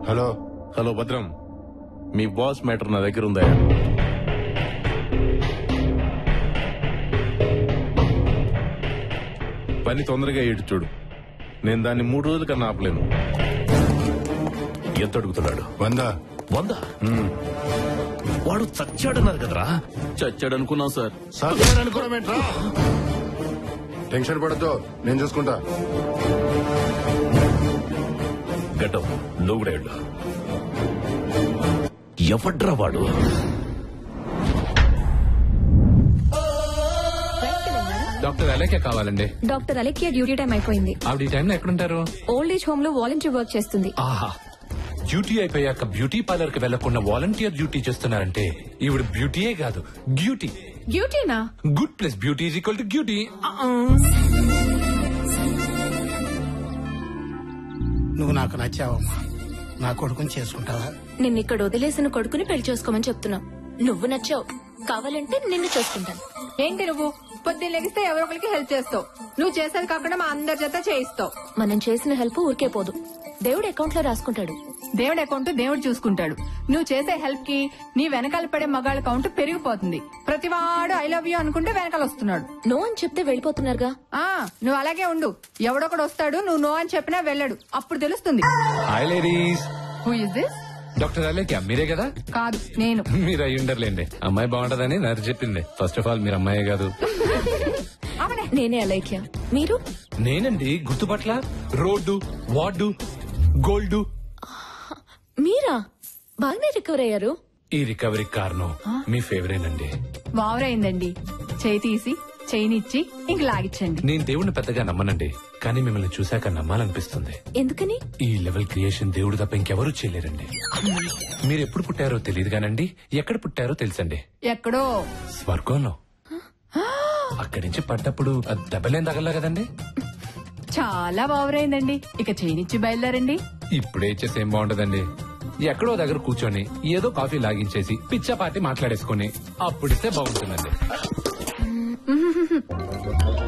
Hello hello భద్రం, మీ boss matter నా దగ్గర ఉందా? పని తొందరగా ఇటు చూడు. నేను దాన్ని 3 రోజుల కన్నా ఆపలేను. ఎంత అడుగుతున్నాడు? 100. 100? వాడు చచ్చాడన్నారు కదరా. చచ్చాడు అనుకున్నాం సార్. అనుకోవడమేంట్రా? టెన్షన్ పడద్దు, నేను చూసుకుంటా. గడ్డం నువ్వు కూడా వెళ్ళు. ఎవడ్రా వాడు? డాక్టర్ అలేఖ్య కావాలండి. డాక్టర్ అలేఖ్య డ్యూటీ టైం అయిపోయింది. ఆవిడ ఈ టైంలో ఎక్కడుంటారు? ఓల్డ్ ఏజ్ హోమ్ లో వాలంటీర్ వర్క్ చేస్తుంది. ఆహా, డ్యూటీ అయిపోయాక బ్యూటీ పార్లర్ కి వెళ్లకుండా వాలంటీర్ డ్యూటీ చేస్తున్నారంటే ఈవిడ బ్యూటీయే కాదు, బ్యూటీ. డ్యూటీనా? Good plus beauty is equal to beauty. నువ్వు నాకు నచ్చావమ్మా. నా కొడుకుని చేసుకుంటావా? నిన్ను ఇక్కడ వదిలేసిన కొడుకుని పెళ్లి చేసుకోమని చెప్తున్నా. నువ్వు నచ్చావు, కావాలంటే నిన్ను చేసుకుంటాను. ఏంటి నువ్వు పొద్దున్న లెగిస్తే ఎవరో ఒకరికి హెల్ప్ చేస్తావు. నువ్వు చేసేది కాకుండా మా అందరి చేత చేయిస్తావు. మనం చేసిన హెల్ప్ ఊరికే పోదు, దేవుడు అకౌంట్ లో రాసుకుంటాడు. దేవుడి అకౌంట్ దేవుడు చూసుకుంటాడు. నువ్వు చేసే హెల్ప్ కి నీ వెనకాల పడే మగాళ్ళ కౌంట్ పెరిగిపోతుంది. ప్రతివాడు ఐ లవ్ యూ అనుకుంటే వెనకాల వస్తున్నాడు. నో అని చెప్తే వెళ్ళిపోతున్నారుగా. నువ్వు అలాగే ఉండు. ఎవడొకడు వస్తాడు, నువ్వు నో అని చెప్పినా వెళ్ళడు. అప్పుడు తెలుస్తుంది. Hi ladies. Who is this? Doctor Alekhya మీరే కదా? కాదు, నేను. మీరు అయ్యి ఉండర్లేండి. అమ్మాయి బాగుంటదని నాకు చెప్పింది. ఫస్ట్ ఆఫ్ ఆల్ మీరు అమ్మాయే కాదు. నేనే అలేఖ్య. మీరు? నేనండి, గుర్తుపట్ల. Road, ward, gold. మీరా? బాగానే రికవర్ అయ్యారు. ఈ రికవరీ కారణం మీ ఫేవరేట్ అండి. వావరైందండి. చేయి తీసి చేయినిచ్చి ఇంక లాగిచ్చండి. నేను దేవుడిని పెద్దగా నమ్మనండి, కానీ మిమ్మల్ని చూశాక నమ్మాలనిపిస్తుంది. ఎందుకని? ఈ లెవెల్ క్రియేషన్ దేవుడు తప్ప ఇంకెవరూ చేయలేరండి. మీరు ఎప్పుడు పుట్టారో తెలియదు కానండి, ఎక్కడ పుట్టారో తెలుసండి. ఎక్కడో స్వర్గంలో. అక్కడి నుంచి పడ్డప్పుడు దెబ్బలేం తగలా కదండి. చాలా బావరైందండి. ఇక చేయినిచ్చి బయలుదేరండి. ఇప్పుడే ఇచ్చేసి ఏం బాగుంటదండి. ఎక్కడో దగ్గర కూర్చొని ఏదో కాఫీ లాగించేసి పిచ్చా పార్టీ మాట్లాడేసుకుని అప్పుడిస్తే బాగుంటుందండి.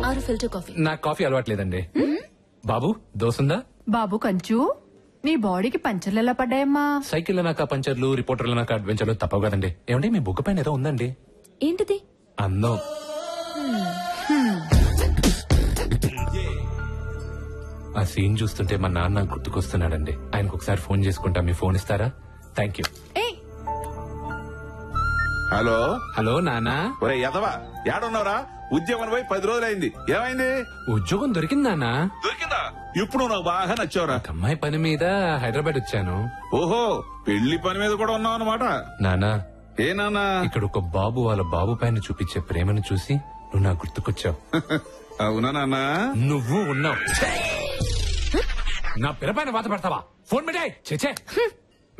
6 ఫిల్టర్ కాఫీ. నాకు కాఫీ అలవాట్లేదండి. బాబు దోసుందా? బాబు కంచు, నీ బాడీకి పంచర్లు ఎలా పడ్డాయమ్మా? సైకిల్ నాక పంచర్లు, రిపోర్టర్లు నాక అడ్వెంచర్లు తప్పవు కదండి. ఏమంటే మీ బుగ్గ పైన ఏదో ఉందండి. ఏంటిది? అందం. ఆ సీన్ చూస్తుంటే మా నాన్న గుర్తుకొస్తున్నాడండి. ఆయనకు ఒకసారి ఫోన్ చేసుకుంటా, మీ ఫోన్ ఇస్తారా? Thank you. హలో హలో నానా. ఒరే యదవా, ఏడున్నావురా? ఉద్యోగం పోయి 10 రోజులైంది. ఏమైంది? ఉద్యోగం దొరికింది నానా. దొరికిందా? ఇప్పుడు నాకు బాగా నచ్చావురా. అమ్మాయి పని మీద హైదరాబాద్ వచ్చాను. ఓహో, పెళ్లి పని మీద కూడా ఉన్నావు అనమాట. నానా, ఏ నానా? ఇక్కడ ఒక బాబు వాళ్ళ బాబు పైన చూపించే ప్రేమను చూసి నువ్వు నాకు గుర్తుకొచ్చావు. అవునా నాన్నా? నువ్వు ఉన్నావు. నా పిల్ల పైన వాత పడతావా? ఫోన్ పెట్టాయి. చేచే,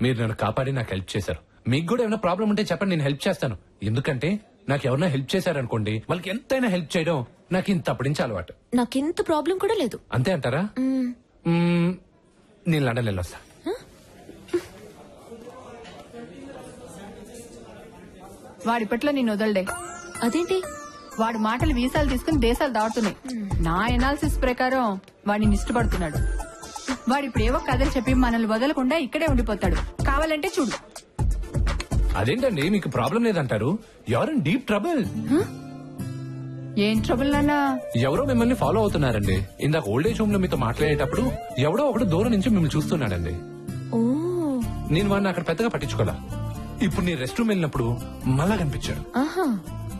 మీరు నన్ను కాపాడి నాకు హెల్ప్ చేశారు. మీకు కూడా ఏమైనా ప్రాబ్లం ఉంటే చెప్పండి, నేను హెల్ప్ చేస్తాను. ఎందుకంటే నాకు ఎవరైనా హెల్ప్ చేశారనుకోండి, వాళ్ళకి ఎంతైనా హెల్ప్ చేయడం నాకు ఇంత అప్పటించి అలవాటు. నాకింత ప్రాబ్లం కూడా లేదు. అంతే అంటారా? నేను లండన్ వెళ్ళొస్తా. వాడిపట్లో నేను వదలడే. అదేంటి? వాడి మాటలు వీసాలు తీసుకుని దేశాలు దాటుతున్నాయి. నా ఎనాలిసిస్ ప్రకారం వాడిని ఇష్టపడుతున్నాడు. వాడు ఇప్పుడు ఏవో కథలు చెప్పి మనల్ని వదలకుండా ఇక్కడే ఉండిపోతాడు. కావాలంటే చూడు. అదేంటండి, మీకు ప్రాబ్లం లేదంటారు? You're in deep trouble. ఏం ట్రబుల్ నాన్నా? ఎవరో మిమ్మల్ని ఫాలో అవుతున్నారండి. ఇందాక ఓల్డ్ ఏజ్ హోమ్ లో మీతో మాట్లాడేటప్పుడు ఎవడో ఒకడు దూరం నుంచి మిమ్మల్ని చూస్తున్నాడండి. నేను వాడిని అక్కడ పెద్దగా పట్టించుకోలా. ఇప్పుడు నీ రెస్ట్ రూమ్ వెళ్ళినప్పుడు మళ్ళా కనిపించాడు.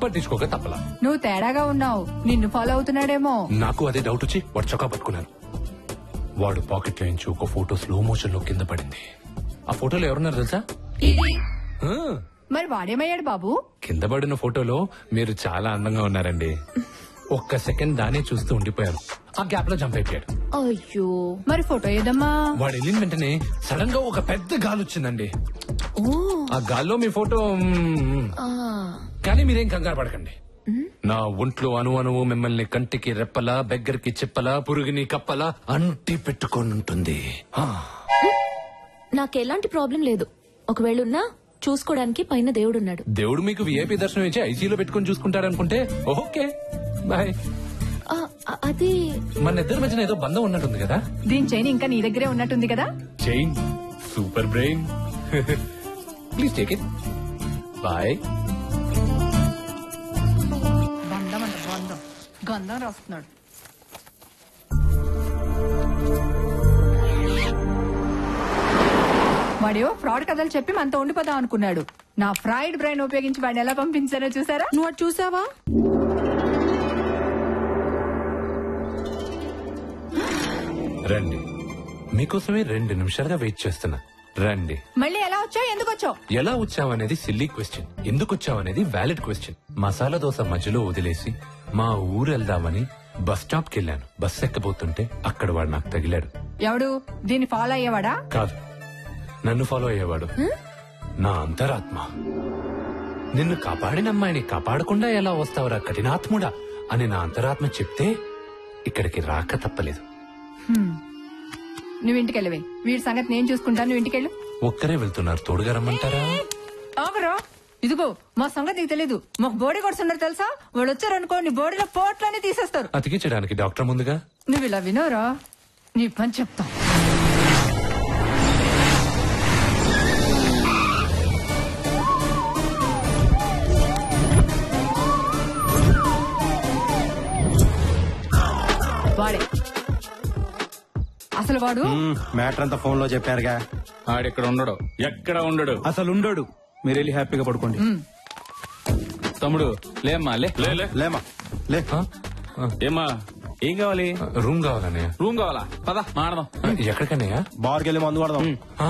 పట్టించుకోక తప్పలా. నువ్వు తేడాగా ఉన్నావు. నిన్ను ఫాలో అవుతున్నాడేమో. నాకు అదే డౌట్ వచ్చి వాడు చొక్కా పట్టుకున్నాను. వాడు పాకెట్ లో నుంచి ఒక ఫోటో స్లో మోషన్ లో కింద పడింది. ఆ ఫోటోలో ఎవరున్నారు తెలుసా? మరి వాడేమయ్యాడు బాబు? కింద పడిన ఫోటోలో మీరు చాలా అందంగా ఉన్నారండి. ఒక్క సెకండ్ దానే చూస్తూ ఉండిపోయారు. ఆ గ్యాప్ లో జంప్ అయిపోయాడు. అయ్యో, మరి ఫోటో ఏదమ్మా? వాడు వెళ్ళిన వెంటనే సడన్ గా ఒక పెద్ద గాలి వచ్చిందండి. ఆ గాల్లో మీ ఫోటో. కానీ మీరేం కంగారు పడకండి. నా ఒంట్లో అణువు మిమ్మల్ని కంటికి రెప్పలా, బెగ్గరికి చెప్పలా, పురుగుని కప్పలా అంటి పెట్టుకొని ఉంటుంది. నాకెలాంటి ప్రాబ్లం లేదు. ఒకవేళ ఉన్నా చూసుకోవడానికి పైన దేవుడున్నాడు. దేవుడు మీకు విఐపి దర్శనం ఇచ్చి ఐసీయూలో పెట్టుకుని చూసుకుంటారనుకుంటే ఓకే బాయ్. అది మన ఇద్దరి మధ్యన ఏదో బంధం ఉన్నట్టుంది కదా. దీని చైన్ ఇంకా నీ దగ్గరే ఉన్నట్టుంది కదా. Chain super brain. Please take it. Bye. బంధం అంట బంధం. గంధం రాస్తున్నాడు. వాడేవో ఫ్రాడ్ కథలు చెప్పి మనతో ఉండిపోదాం అనుకున్నాడు. నా ఫ్రైడ్ బ్రెయిన్ ఉపయోగించి వాడిని ఎలా పంపించారో చూసారా? నువ్వు అది చూసావా? రండి, మీకోసమే 2 నిమిషాలుగా వెయిట్ చేస్తున్నా. రండి. మళ్ళీ ఎలా వచ్చావు? ఎందుకు వచ్చావు? ఎలా వచ్చావనేది సిల్లీ క్వశ్చన్, ఎందుకు వచ్చావనేది వ్యాలిడ్ క్వశ్చన్. మసాలా దోశ మధ్యలో వదిలేసి మా ఊరు వెళ్దామని బస్ స్టాప్ కి వెళ్ళాను. బస్ ఎక్కబోతుంటే అక్కడ వాడు నాకు తగిలాడు. ఎవడు? దీన్ని ఫాలో అయ్యేవాడా? కాదు, నన్ను ఫాలో అయ్యేవాడు. నా అంతరాత్మ. నిన్ను కాపాడిన అమ్మాయిని కాపాడకుండా ఎలా వస్తావురా కఠినాత్ముడా అని నా అంతరాత్మ చెప్తే ఇక్కడికి రాక తప్పలేదు. నువ్వు ఇంటికెళ్ళవే. వీడి సంగతి నేను చూసుకుంటాను. నువ్వు ఇంటికెళ్ళు. ఒక్కరే వెళ్తున్నారు, తోడుగా రమ్మంటారా? ఆగరా, ఇదిగో మా సంగతి నీకు తెలీదు. మాకు బోడీ కొడుతున్నారు తెలుసా? వాళ్ళు వచ్చారనుకో నీ బోడీలో పోట్లన్నీ తీసేస్తారు. అతికించడానికి డాక్టర్ ముందుగా. నువ్వు ఇలా వినోరా, నీ పని చెప్తా. వాడే అసలు వాడు. మ్యాటర్ అంతా ఫోన్ లో చెప్పారుగా. ఆడెక్కడ ఉండడు, ఎక్కడ ఉండడు. అసలు ఉండడు. మీరు వెళ్ళి హ్యాపీగా పడుకోండి. తమ్ముడు లేమ్మా, లే లే, లే. లేమా లే. ఏమా, ఏం కావాలి? రూమ్ కావాలన్నయ్య. రూమ్ కావాలా? పద మాడదాం. ఎక్కడికన్నయ్యా? బార్కి వెళ్ళి మందు కొడదాం. ఆ?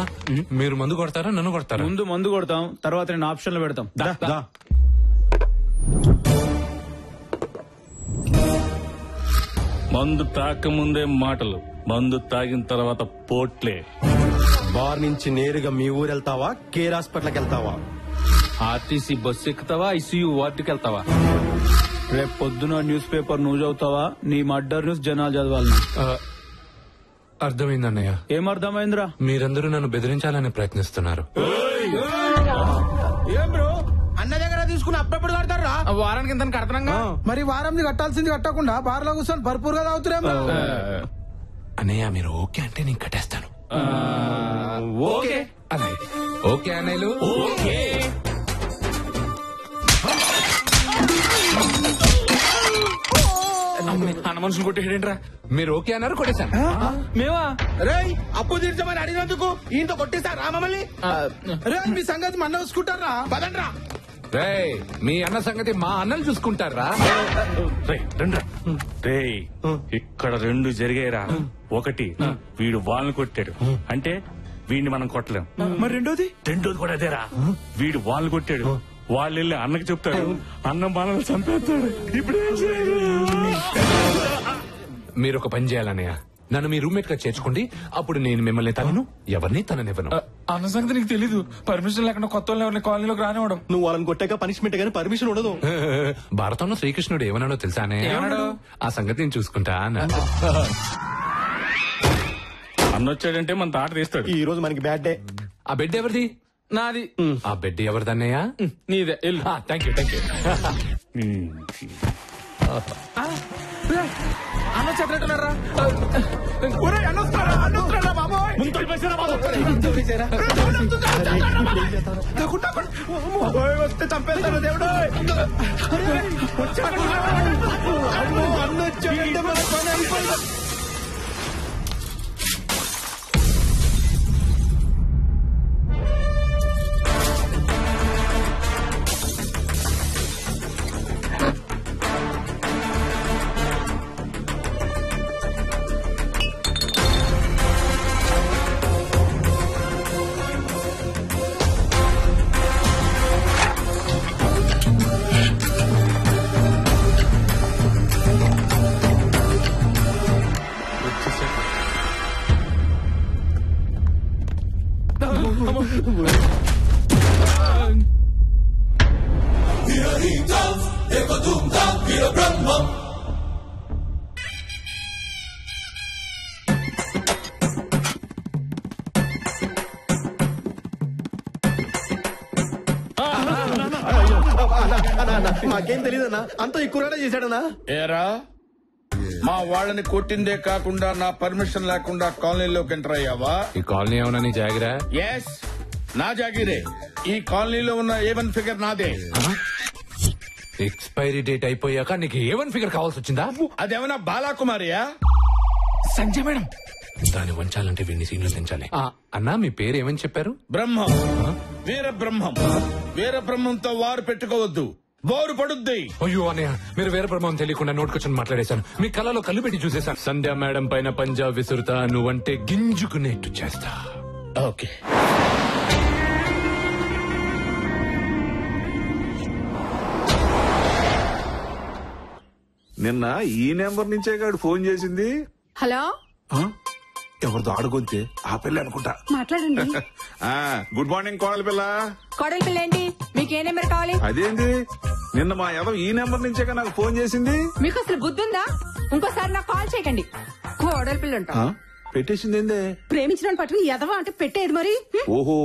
మీరు మందు కొడతారా నన్ను కొడతారా? ముందు మందు కొడతాం, తర్వాత నేను ఆప్షన్లు పెడతాం. దా, దా. దా. మందు తాకముందే మాటలు, మందు తాగిన తర్వాత పోట్లే. బార్ నుంచి నేరుగా మీ ఊరు వెళ్తావా, కేర్ హాస్పిటల్కి వెళ్తావా? ఆర్టీసీ బస్సు ఎక్కుతావా, ఐసీయూ వార్డుకి వెళ్తావా? రేపు పొద్దున న్యూస్ పేపర్ నువ్వు చదువుతావా, నీ మర్డర్ న్యూస్ జనాలు చదవాలన్నా? అర్థమైందన్నయ్య. ఏమర్థమైందిరా? మీరందరూ నన్ను బెదిరించాలని ప్రయత్నిస్తున్నారు. ఏం బ్రో, అన్న దగ్గర తీసుకుని అప్పుడప్పుడు కడతారా? వారానికి ఇంత కడతాంగా. మరి వారంది కట్టాల్సింది కట్టకుండా బార్లో కూర్చొని భర్పూర్గా తాగుతురేమో. అన్నయ్య మీరు ఓకే అంటే నేను కట్టేస్తాను. ఓకే అలాగే. ఓకే అన్నయ్యలు. ఓకే. అన్న మనుషులు కొట్టేయండిరా. మీరు ఓకే అన్నారు, కొట్టేశాను. మేమా? రేయ్, అప్పు తీర్చమని అడిగినందుకు ఈయనతో కొట్టేశారా మమ్మల్ని? రే, మీ సంగతి మన చూసుకుంటారా? పదండ్రా. రేయ్, మీ అన్న సంగతి మా అన్నలు చూసుకుంటారా? రేయ్, ఇక్కడ 2 జరిగాయిరా. ఒకటి, వీడు వాళ్ళని కొట్టాడు అంటే వీడిని మనం కొట్టలేం. మరి రెండోది కూడా అదేరా. వీడు వాళ్ళని కొట్టాడు, వాళ్ళు వెళ్ళి అన్నకి చెప్తాడు, అన్న మనల్ని చంపేస్తాడు. ఇప్పుడు ఏం చేయాలి? మీరు ఒక పని చేయాలన్నయ్య, నన్ను మీ రూమ్మేట్ గా చేర్చుకోండి. అప్పుడు నేను మిమ్మల్ని తనను, ఎవరిని తననివ్వను. అన్న సంగతి నీకు తెలీదు. పర్మిషన్ లేకుండా కొత్త వాళ్ళని ఎవరిని కాలనీలోకి రానివ్వడం. నువ్వు వాళ్ళని కొట్టాక పనిష్మెంట్ గానీ పర్మిషన్ ఉండదు. భారతంలో శ్రీకృష్ణుడు ఏమన్నాడో తెలుసానే? ఏమన్నాడు? ఆ సంగతి నేను చూసుకుంటా అన్నాడు. అన్న వచ్చాడంటే మన తాట తీస్తాడు. ఈ రోజు మనకి బ్యాడ్ డే. ఆ బెడ్ ఎవరిది? నాది. ఆ బెడ్ ఎవరిదన్నయ్యా? నీదే. వెళ్ళు. Thank you. అన్న చెప్పినట్టున్నారా? వస్తే చంపేస్తాను దేవుడు. అన్న వచ్చాడంటే మన పని అయిపోయింది. మాకేం తెలియదన్నా, అంతా ఎక్కువ చేశాడన్నా. ఏరా, మా వాళ్ళని కొట్టిందే కాకుండా నా పర్మిషన్ లేకుండా కాలనీలోకి ఎంటర్ అయ్యావా? ఈ కాలనీ ఏమన్నా నీ జాగిరా? ఎస్, నా జాగిరే. ఈ కాలనీలో ఉన్న A1 ఫిగర్ నాదే. ఎక్స్పైరీ డేట్ అయిపోయాక నీకు A1 ఫిగర్ కావాల్సి వచ్చిందా? అదేమన్నా బాలాకుమారియా? సంజయ్ మేడం, దాన్ని వంచాలంటే వీడిని సీన్లు తెంచాలి. అన్నా మీ పేరు ఏమని చెప్పారు? బ్రహ్మం. వీర బ్రహ్మం. వీర బ్రహ్మంతో వారు పెట్టుకోవద్దు, బోరు పడుద్ది. అయ్యో అన్నయ్య, మీరు వేరే ప్రమాణం తెలియకుండా నోటుకొచ్చి మాట్లాడేశాను. మీ కళ్ళలో కళ్ళు పెట్టి చూసేశాను. సంధ్య మేడం పైన పంజాబ్ విసురుతా, నువ్వంటే గింజుకునేట్టు చేస్తా. ఓకే. నిన్న ఈ నెంబర్ నుంచే గాడు ఫోన్ చేసింది. హలో, ఎవరిదో ఆడుకొంతే ఆ పిల్ల అనుకుంటా. మాట్లాడండి. గుడ్ మార్నింగ్ కోడలి పిల్ల. కోడలి పిల్ల ఏంటి? మీకు ఏ నెంబర్ కావాలి? అదేంటి నిన్న మా ఎవరు ఈ నెంబర్ నుంచే నాకు ఫోన్ చేసింది. మీకు అసలు బుద్ధి ఉందా? ఇంకోసారి నాకు కాల్ చేయకండి. కోడలి పిల్ల ఉంటా. పెట్టేసింది ఏందే? ప్రేమించిన పట్టుకుని ఎదవా అంటే పెట్టేది మరి. ఓహో,